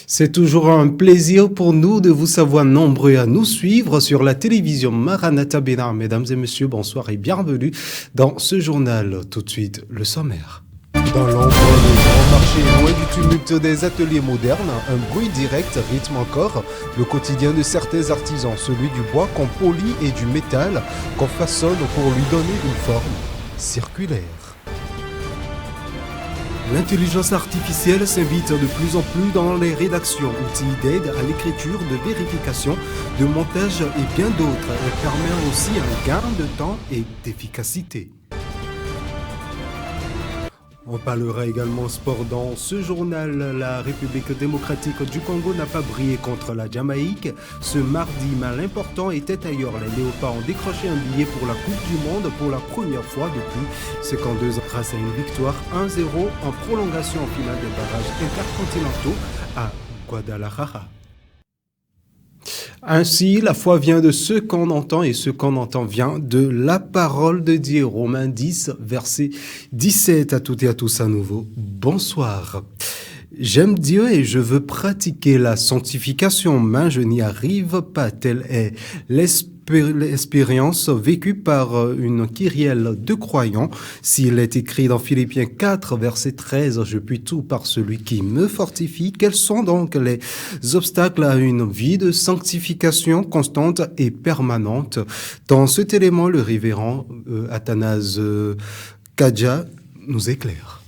C'est toujours un plaisir pour nous de vous savoir nombreux à nous suivre sur la télévision Maranatha Bénin. Mesdames et messieurs, bonsoir et bienvenue dans ce journal. Tout de suite, le sommaire. Dans l'ombre, le grand marché, loin du tumulte des ateliers modernes, un bruit direct rythme encore le quotidien de certains artisans, celui du bois qu'on polit et du métal qu'on façonne pour lui donner une forme circulaire. L'intelligence artificielle s'invite de plus en plus dans les rédactions, outils d'aide à l'écriture, de vérification, de montage et bien d'autres. Elle permet aussi un gain de temps et d'efficacité. On parlera également sport dans ce journal. La République démocratique du Congo n'a pas brillé contre la Jamaïque. Ce mardi, mal important était ailleurs. Les Léopards ont décroché un billet pour la Coupe du Monde pour la première fois depuis 52 ans grâce à une victoire 1-0 en prolongation en finale des barrages intercontinentaux à Guadalajara. Ainsi, la foi vient de ce qu'on entend et ce qu'on entend vient de la parole de Dieu. Romains 10, verset 17 à toutes et à tous à nouveau. Bonsoir. J'aime Dieu et je veux pratiquer la sanctification, mais je n'y arrive pas. Telle est l'expérience vécue par une kyrielle de croyants. S'il est écrit dans Philippiens 4, verset 13, « Je puis tout par celui qui me fortifie ». Quels sont donc les obstacles à une vie de sanctification constante et permanente? Dans cet élément, le révérend Athanase Kadja nous éclaire.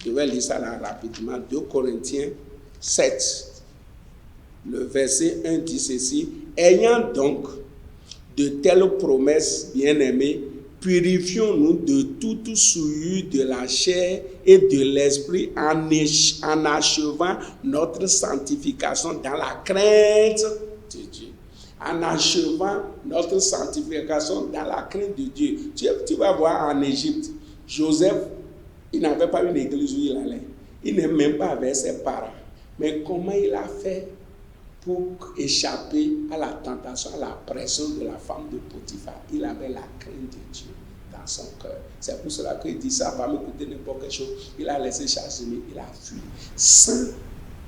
Je vais lire ça là rapidement. 2 Corinthiens 7, le verset 1 dit ceci. Ayant donc de telles promesses, bien-aimés, purifions-nous de toute souillure de la chair et de l'esprit en achevant notre sanctification dans la crainte de Dieu. En achevant notre sanctification dans la crainte de Dieu. Tu vas voir en Égypte, Joseph, il n'avait pas une église où il allait. Il n'est même pas avec ses parents. Mais comment il a fait pour échapper à la tentation, à la pression de la femme de Potiphar? Il avait la crainte de Dieu dans son cœur. C'est pour cela qu'il dit, ça va me coûter n'importe quelle chose. Il a laissé chasser, il a fui. Sans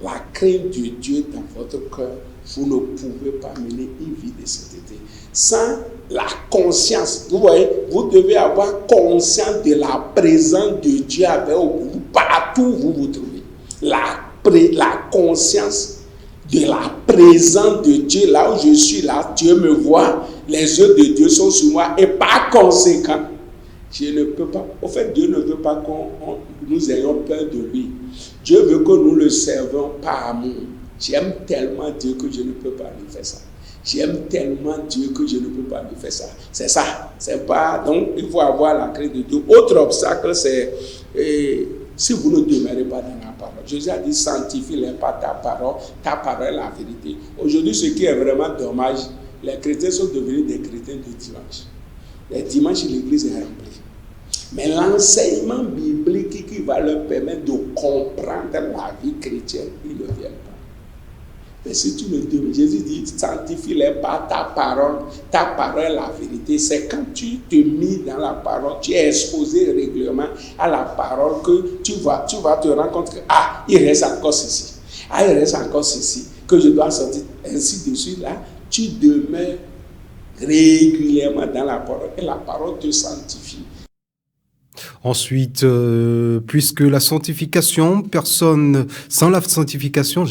la crainte de Dieu dans votre cœur, vous ne pouvez pas mener une vie de sainteté. Sans la conscience, vous voyez, vous devez avoir conscience de la présence de Dieu avec vous, partout où vous vous trouvez. La conscience de la présence de Dieu, là où je suis, là, Dieu me voit, les yeux de Dieu sont sur moi, et par conséquent, je ne peux pas, au fait, Dieu ne veut pas que nous ayons peur de lui. Dieu veut que nous le servons par amour. J'aime tellement Dieu que je ne peux pas lui faire ça. J'aime tellement Dieu que je ne peux pas lui faire ça. C'est ça. C'est pas, donc, il faut avoir la crainte de Dieu. Autre obstacle, c'est si vous ne demeurez pas dans la parole. Jésus a dit, sanctifie-les par ta parole est la vérité. Aujourd'hui, ce qui est vraiment dommage, les chrétiens sont devenus des chrétiens de dimanche. Les dimanches, l'église est remplie. Mais l'enseignement biblique qui va leur permettre de comprendre la vie chrétienne, ils ne viennent pas. Mais si tu ne demeures, Jésus dit, sanctifie-les par ta parole est la vérité. C'est quand tu te mets dans la parole, tu es exposé régulièrement à la parole que tu vas te rendre compte que, il reste encore ceci. Il reste encore ceci que je dois sortir. Ainsi de suite, là, tu demeures régulièrement dans la parole et la parole te sanctifie. Ensuite, puisque la sanctification, sans la sanctification,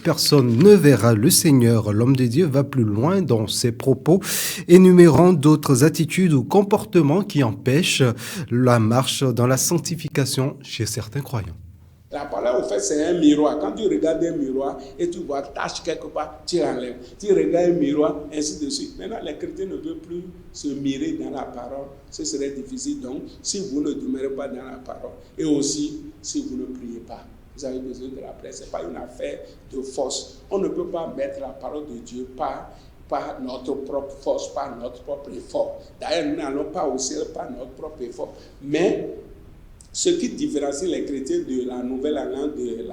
personne ne verra le Seigneur. L'homme de Dieu va plus loin dans ses propos, énumérant d'autres attitudes ou comportements qui empêchent la marche dans la sanctification chez certains croyants. La parole, au fait, c'est un miroir. Quand tu regardes un miroir et tu vois tache quelque part, tu enlèves. Tu regardes un miroir, ainsi de suite. Maintenant, les chrétiens ne veulent plus se mirer dans la parole. Ce serait difficile. Donc, si vous ne demeurez pas dans la parole, et aussi, si vous ne priez pas, vous avez besoin de la prière. Ce n'est pas une affaire de force. On ne peut pas mettre la parole de Dieu par notre propre force, par notre propre effort. D'ailleurs, nous n'allons pas au ciel par notre propre effort. Mais ce qui différencie les chrétiens de la nouvelle alliance, de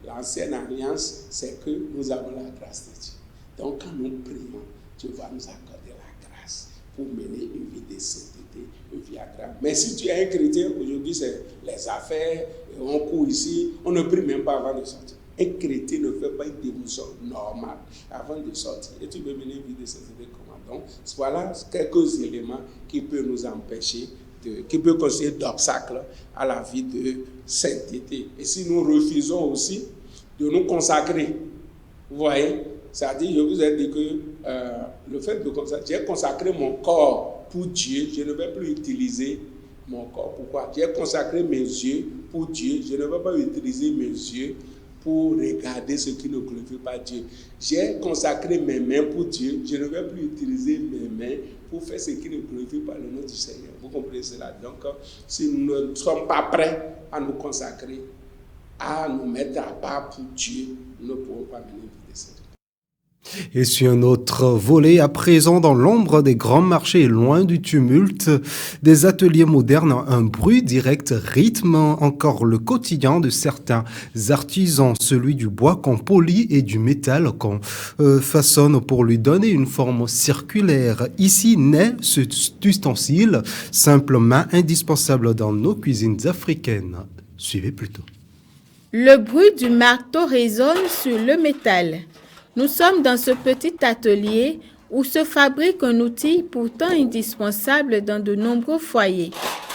l'ancienne alliance, c'est que nous avons la grâce de Dieu. Donc quand nous prions, Dieu va nous accorder la grâce pour mener une vie de sainteté, une vie agréable. Mais si tu es un chrétien, aujourd'hui c'est les affaires, on court ici, on ne prie même pas avant de sortir. Un chrétien ne fait pas une dévotion normale avant de sortir. Et tu peux venir vider ces idées comment. Donc, voilà quelques éléments qui peuvent nous empêcher, qui peuvent constituer d'obstacles à la vie de sainteté. Et si nous refusons aussi de nous consacrer, vous voyez, c'est-à-dire, je vous ai dit que le fait de consacrer, j'ai consacré mon corps pour Dieu, je ne vais plus utiliser mon corps. Pourquoi? J'ai consacré mes yeux pour Dieu, je ne vais pas utiliser mes yeux pour regarder ce qui ne glorifie pas Dieu. J'ai consacré mes mains pour Dieu, je ne vais plus utiliser mes mains pour faire ce qui ne glorifie pas le nom du Seigneur. Vous comprenez cela? Donc, si nous ne sommes pas prêts à nous consacrer, à nous mettre à part pour Dieu, nous ne pourrons pas venir vider cette vie. Et sur un autre volet, à présent dans l'ombre des grands marchés, loin du tumulte, des ateliers modernes, un bruit direct rythme encore le quotidien de certains artisans, celui du bois qu'on polit et du métal qu'on façonne pour lui donner une forme circulaire. Ici naît cet ustensile, simplement indispensable dans nos cuisines africaines. Suivez plutôt. Le bruit du marteau résonne sur le métal. Nous sommes dans ce petit atelier où se fabrique un outil pourtant indispensable dans de nombreux foyers,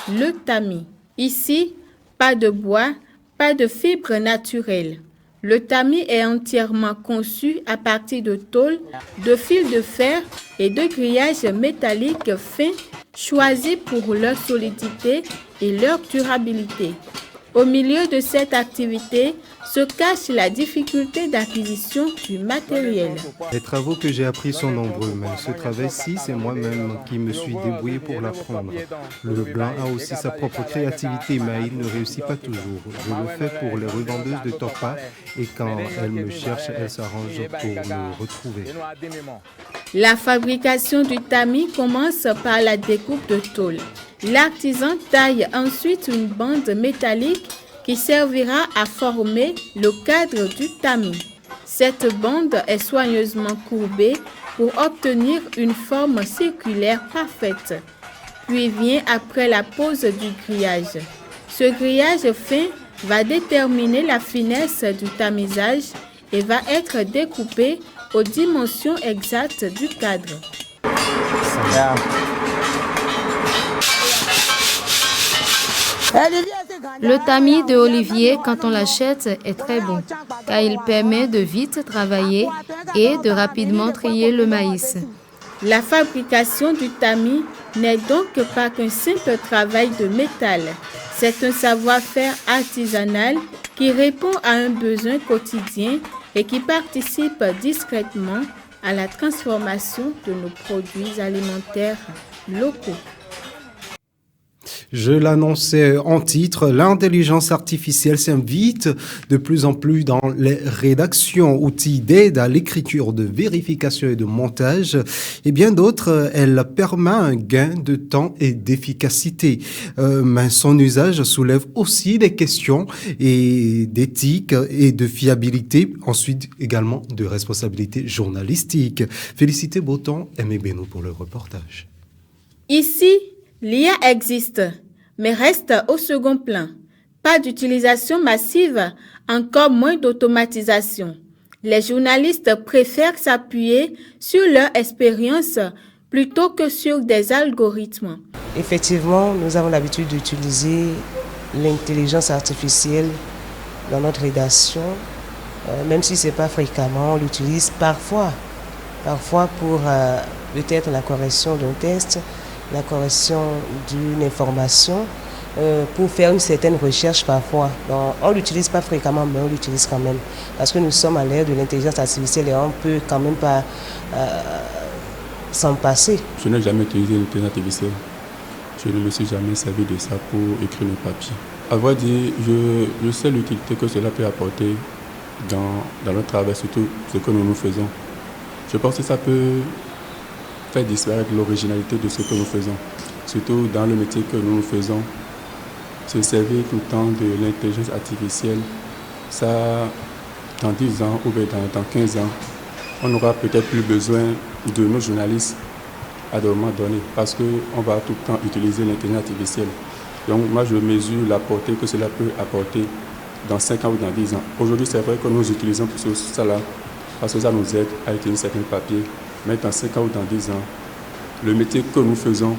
le tamis. Ici, pas de bois, pas de fibres naturelles. Le tamis est entièrement conçu à partir de tôles, de fils de fer et de grillages métalliques fins choisis pour leur solidité et leur durabilité. Au milieu de cette activité se cache la difficulté d'acquisition du matériel. Les travaux que j'ai appris sont nombreux, mais ce travail-ci, c'est moi-même qui me suis débrouillé pour l'apprendre. Le blanc a aussi sa propre créativité, mais il ne réussit pas toujours. Je le fais pour les revendeuses de Topa et quand elles me cherchent, elles s'arrangent pour me retrouver. La fabrication du tamis commence par la découpe de tôle. L'artisan taille ensuite une bande métallique qui servira à former le cadre du tamis. Cette bande est soigneusement courbée pour obtenir une forme circulaire parfaite. Puis vient après la pose du grillage. Ce grillage fin va déterminer la finesse du tamisage et va être découpé aux dimensions exactes du cadre. Le tamis de Olivier, quand on l'achète, est très bon, car il permet de vite travailler et de rapidement trier le maïs. La fabrication du tamis n'est donc pas qu'un simple travail de métal. C'est un savoir-faire artisanal qui répond à un besoin quotidien et qui participe discrètement à la transformation de nos produits alimentaires locaux. Je l'annonçais en titre, l'intelligence artificielle s'invite de plus en plus dans les rédactions, outils d'aide à l'écriture, de vérification et de montage. Et bien d'autres, elle permet un gain de temps et d'efficacité. Mais son usage soulève aussi des questions et d'éthique et de fiabilité, ensuite également de responsabilité journalistique. Félicité Boton, Aimé Beno pour le reportage. Ici, l'IA existe, mais reste au second plan. Pas d'utilisation massive, encore moins d'automatisation. Les journalistes préfèrent s'appuyer sur leur expérience plutôt que sur des algorithmes. Effectivement, nous avons l'habitude d'utiliser l'intelligence artificielle dans notre rédaction, même si ce n'est pas fréquemment, on l'utilise parfois pour peut-être la correction d'un texte, la correction d'une information, pour faire une certaine recherche parfois. Donc, on ne l'utilise pas fréquemment, mais on l'utilise quand même. Parce que nous sommes à l'ère de l'intelligence artificielle et on ne peut quand même pas s'en passer. Je n'ai jamais utilisé l'intelligence artificielle. Je ne me suis jamais servi de ça pour écrire mes papiers. À vrai dire, je sais l'utilité que cela peut apporter dans notre travail, surtout ce que nous faisons. Je pense que ça peut faire disparaître l'originalité de ce que nous faisons. Surtout dans le métier que nous faisons, se servir tout le temps de l'intelligence artificielle, ça, dans 10 ans ou bien dans 15 ans, on n'aura peut-être plus besoin de nos journalistes à des moments donnés parce qu'on va tout le temps utiliser l'intelligence artificielle. Donc moi, je mesure la portée que cela peut apporter dans 5 ans ou dans 10 ans. Aujourd'hui, c'est vrai que nous utilisons pour cela, parce que ça nous aide à utiliser certains papiers. Mais dans 5 ans ou dans 10 ans, le métier que nous faisons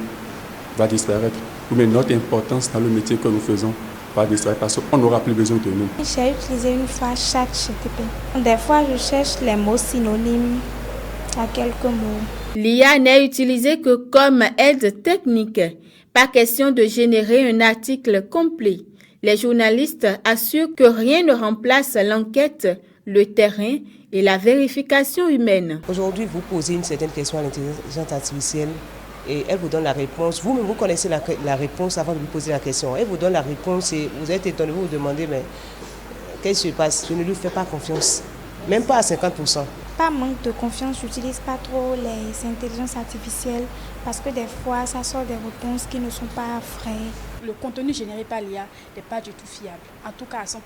va disparaître. Ou bien notre importance dans le métier que nous faisons va disparaître parce qu'on n'aura plus besoin de nous. J'ai utilisé une fois ChatGPT. Des fois, je cherche les mots synonymes à quelques mots. L'IA n'est utilisée que comme aide technique. Pas question de générer un article complet. Les journalistes assurent que rien ne remplace l'enquête, le terrain et la vérification humaine. Aujourd'hui, vous posez une certaine question à l'intelligence artificielle et elle vous donne la réponse. Vous-même, vous connaissez la réponse avant de lui poser la question. Elle vous donne la réponse et vous êtes étonné, vous vous demandez, mais qu'est-ce qui se passe? Je ne lui fais pas confiance, même pas à 50%. Pas manque de confiance, j'utilise pas trop les intelligences artificielles parce que des fois, ça sort des réponses qui ne sont pas vraies. Le contenu généré par l'IA n'est pas du tout fiable, en tout cas à 100%.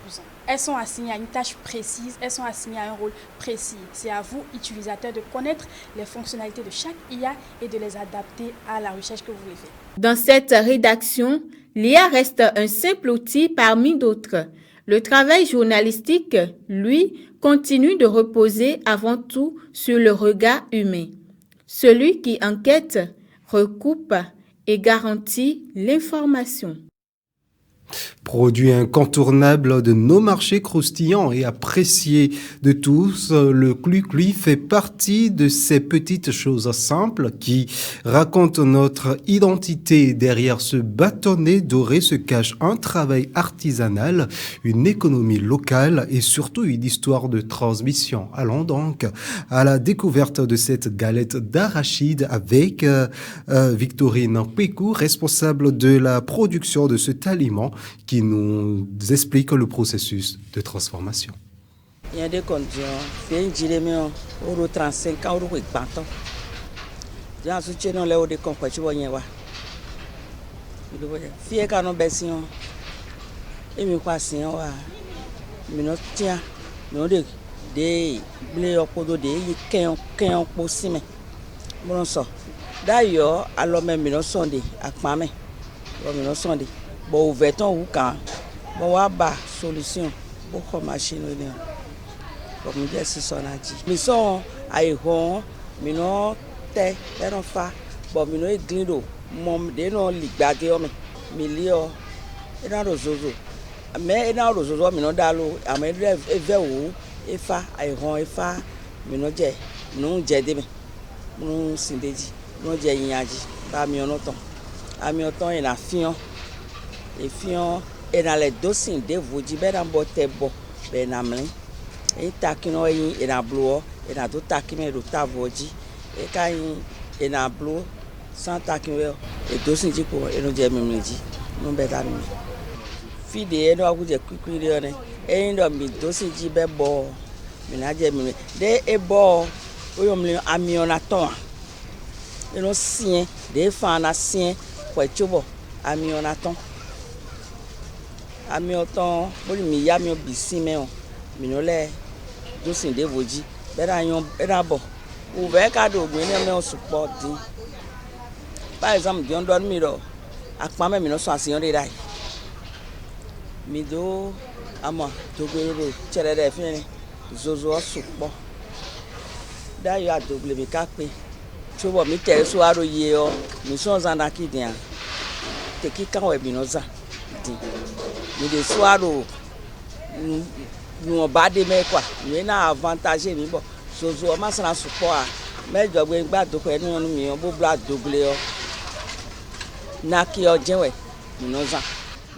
Elles sont assignées à une tâche précise, elles sont assignées à un rôle précis. C'est à vous, utilisateurs, de connaître les fonctionnalités de chaque IA et de les adapter à la recherche que vous voulez faire. Dans cette rédaction, l'IA reste un simple outil parmi d'autres. Le travail journalistique, lui, continue de reposer avant tout sur le regard humain. Celui qui enquête, recoupe et garantit l'information. Produit incontournable de nos marchés croustillants et apprécié de tous, le Clui-Clui fait partie de ces petites choses simples qui racontent notre identité. Derrière ce bâtonnet doré se cache un travail artisanal, une économie locale et surtout une histoire de transmission. Allons donc à la découverte de cette galette d'arachide avec Victorine Pécou, responsable de la production de cet aliment, qui nous explique le processus de transformation. Il y a des conditions. C'est une gilemio, euro 35 ans, euro 40 ans. Il y a un soutien dans les hauts de concours. Tu vois, il y a fille qui a un bession. Et me passe, mais non, tiens, non, des blés au podo de qu'un possible. Bon, ça. D'ailleurs, alors même, nous sommes des akmame. Nous sommes des. Bon, ouvertement ou quand bon wa ba solution beaucoup machine ni comme dire c'est ça na dit mais son ai hon mi no te non fa bon mi no iglindo mom de no ligbade o mi li o ina rozozo mais ina rozozo mi no dalo am eve wo efa ai hon efa mi no je no je de mi no sindeji no je yanji ba mi ono ton ami oton ina fion et puis et dans les dossiers de vous dit ben botte bo ben amlin et takino et na blo et na do takime do tavoji et quand et na blo sans takime et dossier dit pour et nous dire même dit nous beta mi fide et no ku je kwikwi ne et ndo mi dossier dit ben bo mi na je mi de e bo o yo mi amiona ton et no sien de fa na sien kwa chobo amiona ton ami autant boli mi ya mi bisi me o mi no le do sin de voji be ra yan era bo o be ka do gbe ni me o support din par exemple di on do mi ro apa me mi no so asiyan re dai mi do ama to gbe ro chere de fin zozo o support da yo adogle mi ka pe so bo mi tere so aro ye o mi so zan ki din te ki kan we mi no za din mi de soaro nous ba de me quoi mi na avantage mi bo sozo o ma san support a me jogbe gba do ko enu mi o bo bla dogle o na ki o jewe mi no za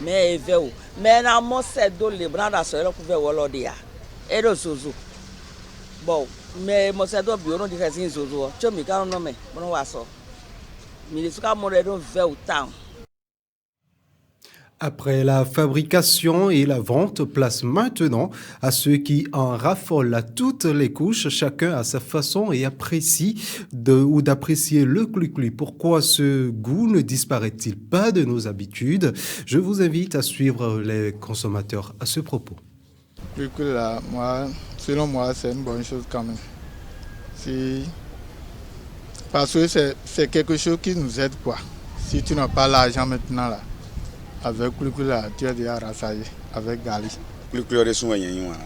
me eve o me na mo se do le branda so ero ku ve wo lo dia e do sozo bo me mo se do bi o no di kasi sozo cho mi ka no me mo wa so mi le suka mo re do ve o town. Après la fabrication et la vente, place maintenant à ceux qui en raffolent à toutes les couches, chacun à sa façon et apprécie d'apprécier le Clui-Clui. Pourquoi ce goût ne disparaît-il pas de nos habitudes? Je vous invite à suivre les consommateurs à ce propos. Clui-Clui là, selon moi, c'est une bonne chose quand même. Parce que c'est quelque chose qui nous aide quoi. Si tu n'as pas l'argent maintenant là, avec Clui-Clui là, tu es déjà rassasié avec Gali. kulikuli de sunga nyanyi wana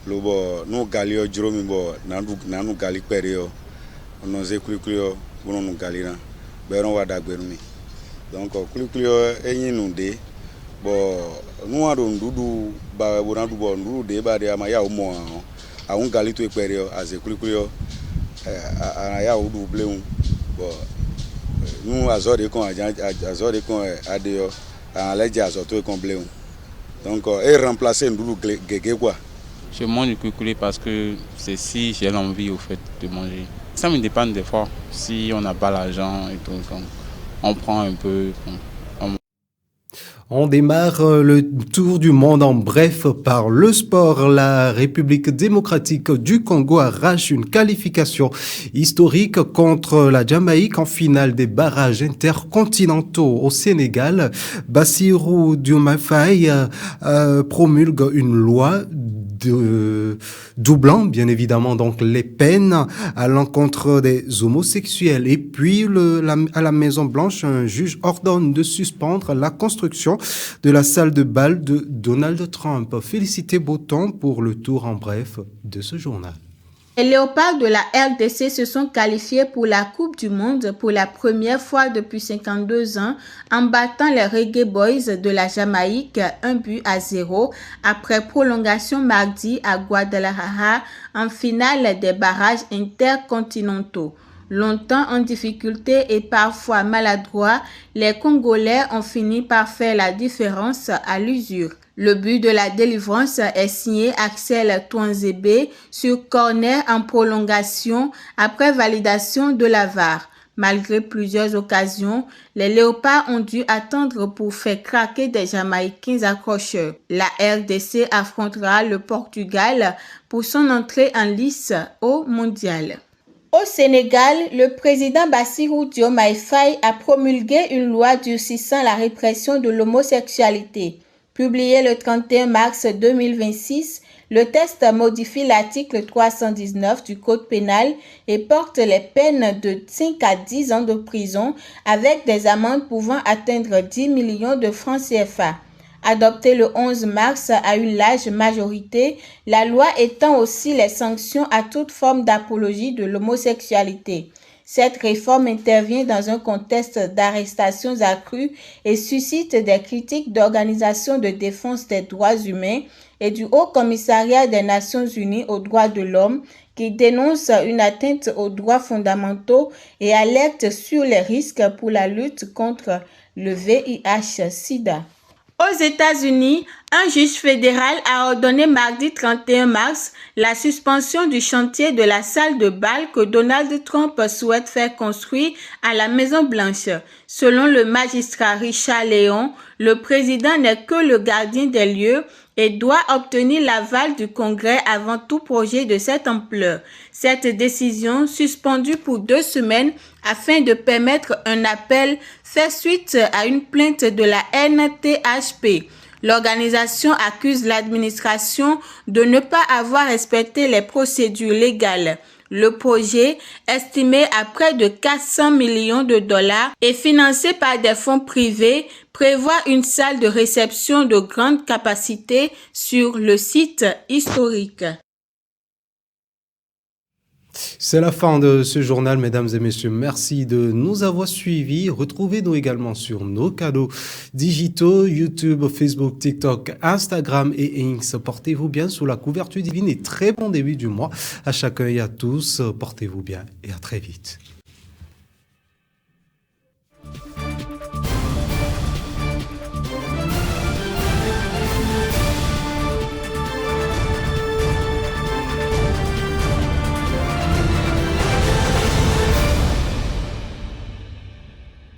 lobo no galio jromi bo nanu gali perio ono ze kulikuli bono no galina beron wada gberumi donc kulikuli enyi nu de bo no ado ndudu ba bona du bo ndudu de ba de ama ya umo a un gali to perio aze kulikuli a ya udu bleun bo nous azori kon adio aleja azoto kon bleun donc et remplacer ndoulou gege quoi. Je mange du cuiculi parce que c'est si j'ai l'envie au fait de manger. Ça me dépend des fois. Si on n'a pas l'argent et tout, on prend un peu. On démarre le tour du monde en bref par le sport. La République démocratique du Congo arrache une qualification historique contre la Jamaïque en finale des barrages intercontinentaux au Sénégal. Bassirou Diomaye Faye promulgue une loi doublant bien évidemment donc les peines à l'encontre des homosexuels. Et puis à la Maison Blanche, un juge ordonne de suspendre la construction de la salle de bal de Donald Trump. Félicité Boton pour le tour en bref de ce journal. Les Léopards de la RDC se sont qualifiés pour la Coupe du Monde pour la première fois depuis 52 ans en battant les Reggae Boys de la Jamaïque 1-0 après prolongation mardi à Guadalajara en finale des barrages intercontinentaux. Longtemps en difficulté et parfois maladroits, les Congolais ont fini par faire la différence à l'usure. Le but de la délivrance est signé Axel Touanzébé sur corner en prolongation après validation de la VAR. Malgré plusieurs occasions, les Léopards ont dû attendre pour faire craquer des Jamaïcains accrocheurs. La RDC affrontera le Portugal pour son entrée en lice au Mondial. Au Sénégal, le président Bassirou Diomaye Faye a promulgué une loi durcissant la répression de l'homosexualité. Publié le 31 mars 2026, le texte modifie l'article 319 du Code pénal et porte les peines de 5 à 10 ans de prison avec des amendes pouvant atteindre 10 millions de francs CFA. Adoptée le 11 mars à une large majorité, la loi étend aussi les sanctions à toute forme d'apologie de l'homosexualité. Cette réforme intervient dans un contexte d'arrestations accrues et suscite des critiques d'organisations de défense des droits humains et du Haut Commissariat des Nations Unies aux droits de l'homme qui dénonce une atteinte aux droits fondamentaux et alerte sur les risques pour la lutte contre le VIH-Sida. Aux États-Unis, un juge fédéral a ordonné mardi 31 mars la suspension du chantier de la salle de bal que Donald Trump souhaite faire construire à la Maison-Blanche. Selon le magistrat Richard Léon, le président n'est que le gardien des lieux et doit obtenir l'aval du Congrès avant tout projet de cette ampleur. Cette décision, suspendue pour 2 semaines afin de permettre un appel, fait suite à une plainte de la NTHP. L'organisation accuse l'administration de ne pas avoir respecté les procédures légales. Le projet, estimé à près de 400 millions de dollars et financé par des fonds privés, prévoit une salle de réception de grande capacité sur le site historique. C'est la fin de ce journal, mesdames et messieurs. Merci de nous avoir suivis. Retrouvez-nous également sur nos canaux digitaux, YouTube, Facebook, TikTok, Instagram et X. Portez-vous bien sous la couverture divine et très bon début du mois. À chacun et à tous, portez-vous bien et à très vite.